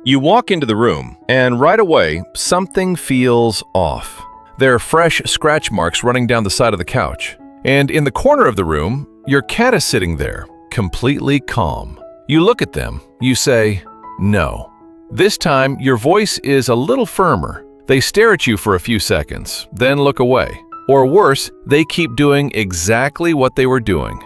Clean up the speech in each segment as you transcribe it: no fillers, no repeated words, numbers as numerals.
You walk into the room, and right away, something feels off. There are fresh scratch marks running down the side of the couch. And in the corner of the room, your cat is sitting there, completely calm. You look at them, you say, "No." This time, your voice is a little firmer. They stare at you for a few seconds, then look away. Or worse, they keep doing exactly what they were doing.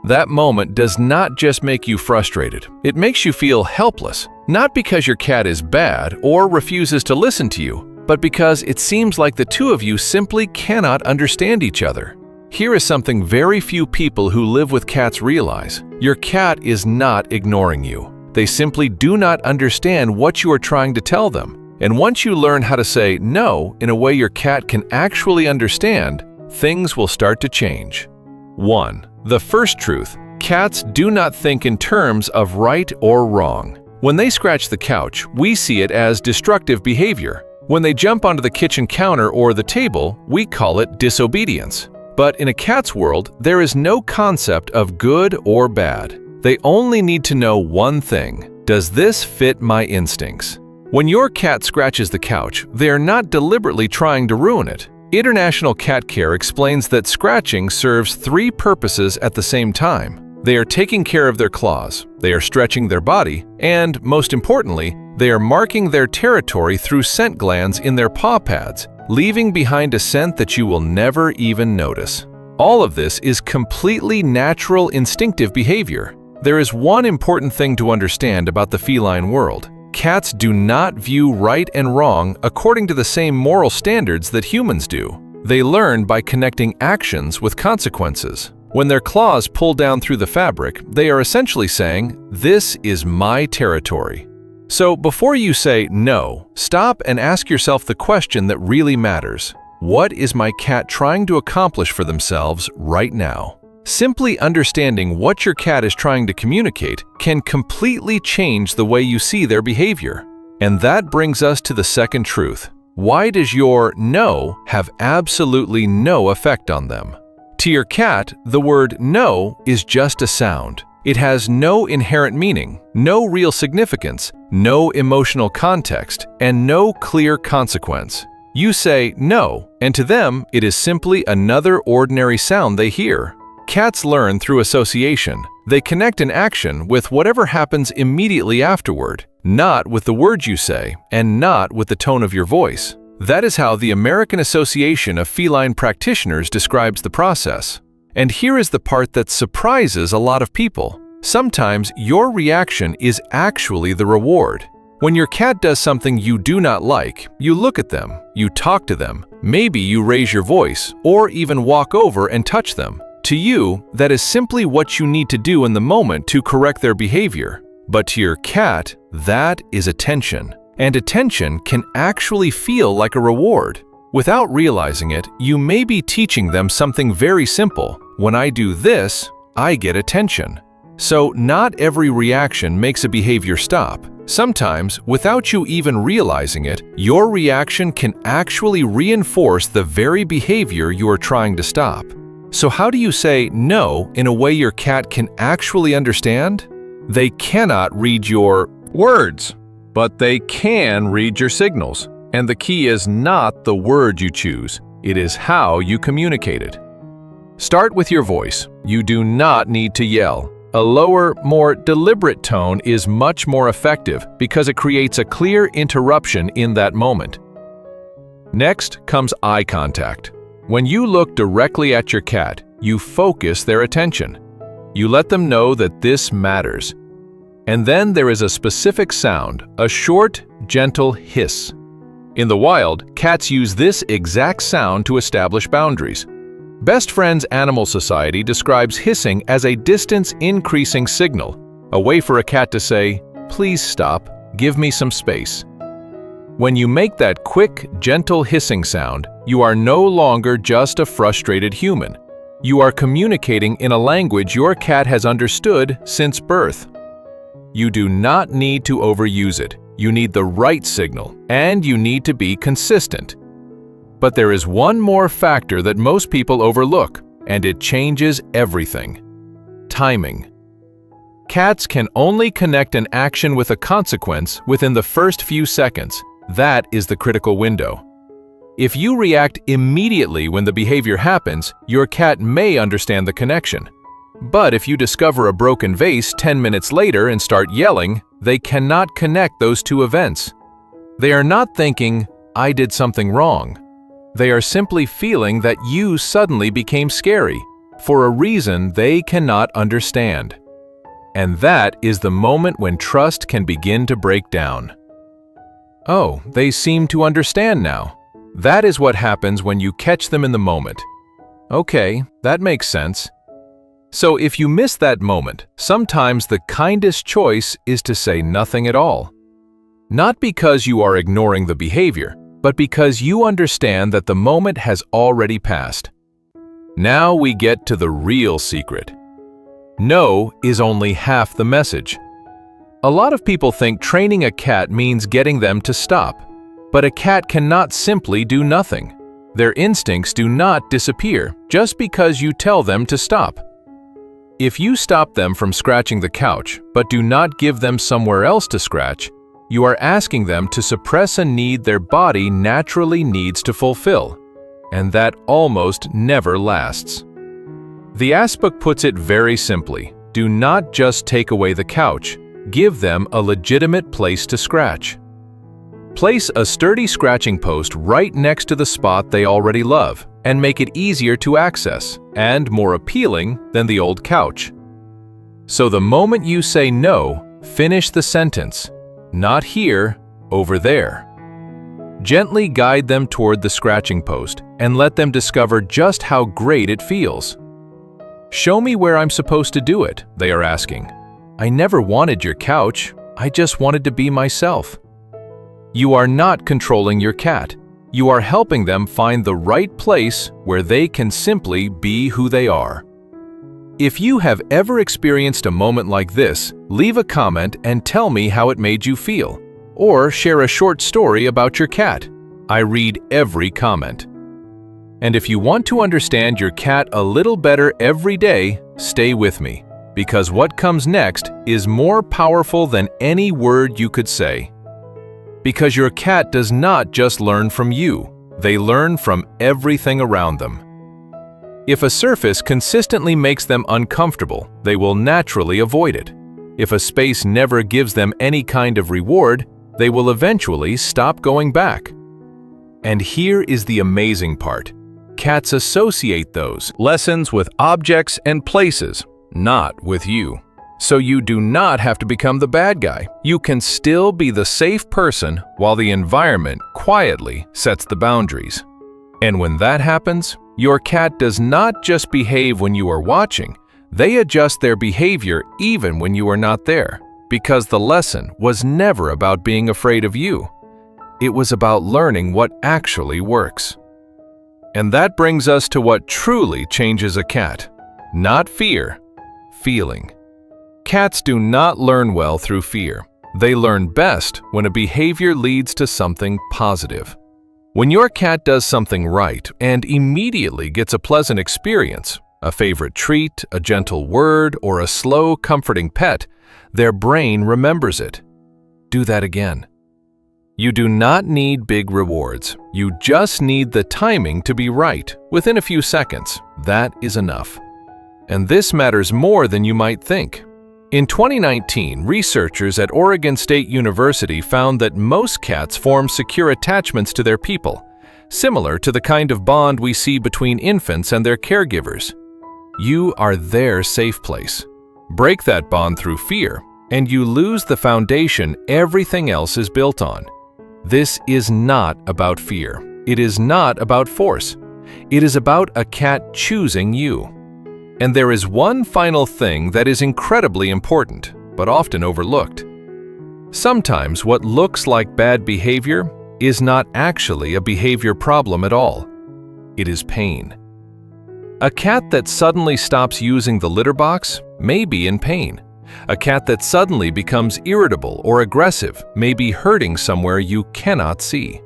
That moment does not just make you frustrated, it makes you feel helpless, not because your cat is bad or refuses to listen to you, but because it seems like the two of you simply cannot understand each other. Here is something very few people who live with cats realize. Your cat is not ignoring you. They simply do not understand what you are trying to tell them. And once you learn how to say no in a way your cat can actually understand, things will start to change. 1. The first truth: cats do not think in terms of right or wrong. When they scratch the couch, we see it as destructive behavior. When they jump onto the kitchen counter or the table, we call it disobedience. But in a cat's world, there is no concept of good or bad. They only need to know one thing: does this fit my instincts? When your cat scratches the couch, they are not deliberately trying to ruin it. International Cat Care explains that scratching serves 3 purposes at the same time. They are taking care of their claws, they are stretching their body, and, most importantly, they are marking their territory through scent glands in their paw pads, leaving behind a scent that you will never even notice. All of this is completely natural, instinctive behavior. There is one important thing to understand about the feline world. Cats do not view right and wrong according to the same moral standards that humans do. They learn by connecting actions with consequences. When their claws pull down through the fabric, they are essentially saying, "This is my territory." So before you say no, stop and ask yourself the question that really matters. What is my cat trying to accomplish for themselves right now? Simply understanding what your cat is trying to communicate can completely change the way you see their behavior. And that brings us to the second truth. Why does your no have absolutely no effect on them? To your cat, the word no is just a sound. It has no inherent meaning, no real significance, no emotional context, and no clear consequence. You say no, and to them, it is simply another ordinary sound they hear. Cats learn through association. They connect an action with whatever happens immediately afterward, not with the words you say, and not with the tone of your voice. That is how the American Association of Feline Practitioners describes the process. And here is the part that surprises a lot of people. Sometimes your reaction is actually the reward. When your cat does something you do not like, you look at them, you talk to them, maybe you raise your voice, or even walk over and touch them. To you, that is simply what you need to do in the moment to correct their behavior. But to your cat, that is attention. And attention can actually feel like a reward. Without realizing it, you may be teaching them something very simple. When I do this, I get attention. So not every reaction makes a behavior stop. Sometimes, without you even realizing it, your reaction can actually reinforce the very behavior you are trying to stop. So how do you say no in a way your cat can actually understand? They cannot read your words, but they can read your signals. And the key is not the word you choose, it is how you communicate it. Start with your voice. You do not need to yell. A lower, more deliberate tone is much more effective because it creates a clear interruption in that moment. Next comes eye contact. When you look directly at your cat, you focus their attention. You let them know that this matters. And then there is a specific sound, a short, gentle hiss. In the wild, cats use this exact sound to establish boundaries. Best Friends Animal Society describes hissing as a distance-increasing signal, a way for a cat to say, "Please stop, give me some space." When you make that quick, gentle hissing sound, you are no longer just a frustrated human. You are communicating in a language your cat has understood since birth. You do not need to overuse it. You need the right signal, and you need to be consistent. But there is one more factor that most people overlook, and it changes everything: timing. Cats can only connect an action with a consequence within the first few seconds. That is the critical window. If you react immediately when the behavior happens, your cat may understand the connection. But if you discover a broken vase 10 minutes later and start yelling, they cannot connect those two events. They are not thinking, "I did something wrong." They are simply feeling that you suddenly became scary for a reason they cannot understand. And that is the moment when trust can begin to break down. Oh, they seem to understand now. That is what happens when you catch them in the moment. Okay, that makes sense. So if you miss that moment, sometimes the kindest choice is to say nothing at all. Not because you are ignoring the behavior, but because you understand that the moment has already passed. Now we get to the real secret. No is only half the message. A lot of people think training a cat means getting them to stop. But a cat cannot simply do nothing. Their instincts do not disappear just because you tell them to stop. If you stop them from scratching the couch, but do not give them somewhere else to scratch, you are asking them to suppress a need their body naturally needs to fulfill, and that almost never lasts. The Ask book puts it very simply: do not just take away the couch, give them a legitimate place to scratch. Place a sturdy scratching post right next to the spot they already love and make it easier to access and more appealing than the old couch. So the moment you say no, finish the sentence, "Not here, over there." Gently guide them toward the scratching post and let them discover just how great it feels. "Show me where I'm supposed to do it," they are asking. "I never wanted your couch, I just wanted to be myself." You are not controlling your cat. You are helping them find the right place where they can simply be who they are. If you have ever experienced a moment like this, leave a comment and tell me how it made you feel, or share a short story about your cat. I read every comment. And if you want to understand your cat a little better every day, stay with me, because what comes next is more powerful than any word you could say. Because your cat does not just learn from you, they learn from everything around them. If a surface consistently makes them uncomfortable, they will naturally avoid it. If a space never gives them any kind of reward, they will eventually stop going back. And here is the amazing part. Cats associate those lessons with objects and places, not with you. So you do not have to become the bad guy. You can still be the safe person while the environment quietly sets the boundaries. And when that happens, your cat does not just behave when you are watching, they adjust their behavior even when you are not there, because the lesson was never about being afraid of you. It was about learning what actually works. And that brings us to what truly changes a cat. Not fear, feeling. Cats do not learn well through fear. They learn best when a behavior leads to something positive. When your cat does something right and immediately gets a pleasant experience, a favorite treat, a gentle word, or a slow, comforting pet, their brain remembers it. Do that again. You do not need big rewards. You just need the timing to be right. Within a few seconds, that is enough. And this matters more than you might think. In 2019, researchers at Oregon State University found that most cats form secure attachments to their people, similar to the kind of bond we see between infants and their caregivers. You are their safe place. Break that bond through fear, and you lose the foundation everything else is built on. This is not about fear. It is not about force. It is about a cat choosing you. And there is one final thing that is incredibly important, but often overlooked. Sometimes what looks like bad behavior is not actually a behavior problem at all. It is pain. A cat that suddenly stops using the litter box may be in pain. A cat that suddenly becomes irritable or aggressive may be hurting somewhere you cannot see.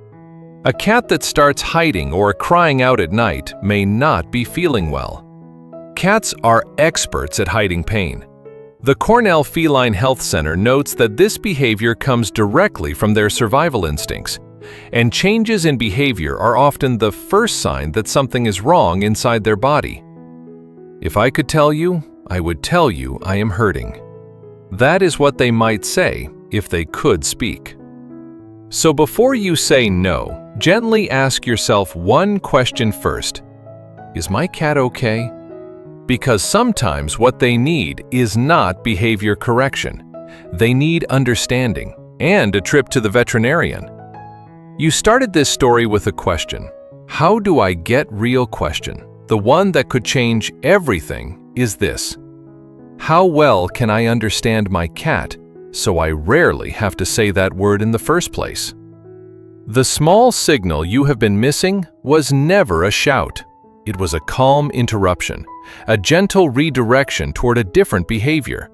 A cat that starts hiding or crying out at night may not be feeling well. Cats are experts at hiding pain. The Cornell Feline Health Center notes that this behavior comes directly from their survival instincts, and changes in behavior are often the first sign that something is wrong inside their body. If I could tell you, I would tell you I am hurting. That is what they might say if they could speak. So before you say no, gently ask yourself one question first. Is my cat okay? Because sometimes what they need is not behavior correction. They need understanding and a trip to the veterinarian. You started this story with a question. How do I get real question? The one that could change everything is this. How well can I understand my cat so I rarely have to say that word in the first place? The small signal you have been missing was never a shout. It was a calm interruption, a gentle redirection toward a different behavior,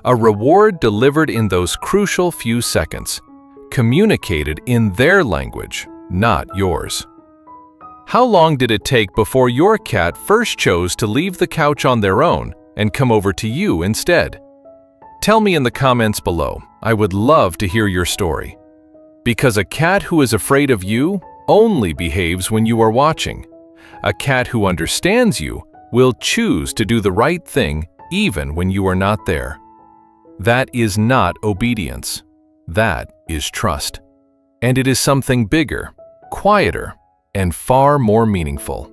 a reward delivered in those crucial few seconds, communicated in their language, not yours. How long did it take before your cat first chose to leave the couch on their own and come over to you instead? Tell me in the comments below. I would love to hear your story. Because a cat who is afraid of you only behaves when you are watching. A cat who understands you will choose to do the right thing even when you are not there. That is not obedience. That is trust. And it is something bigger, quieter, and far more meaningful.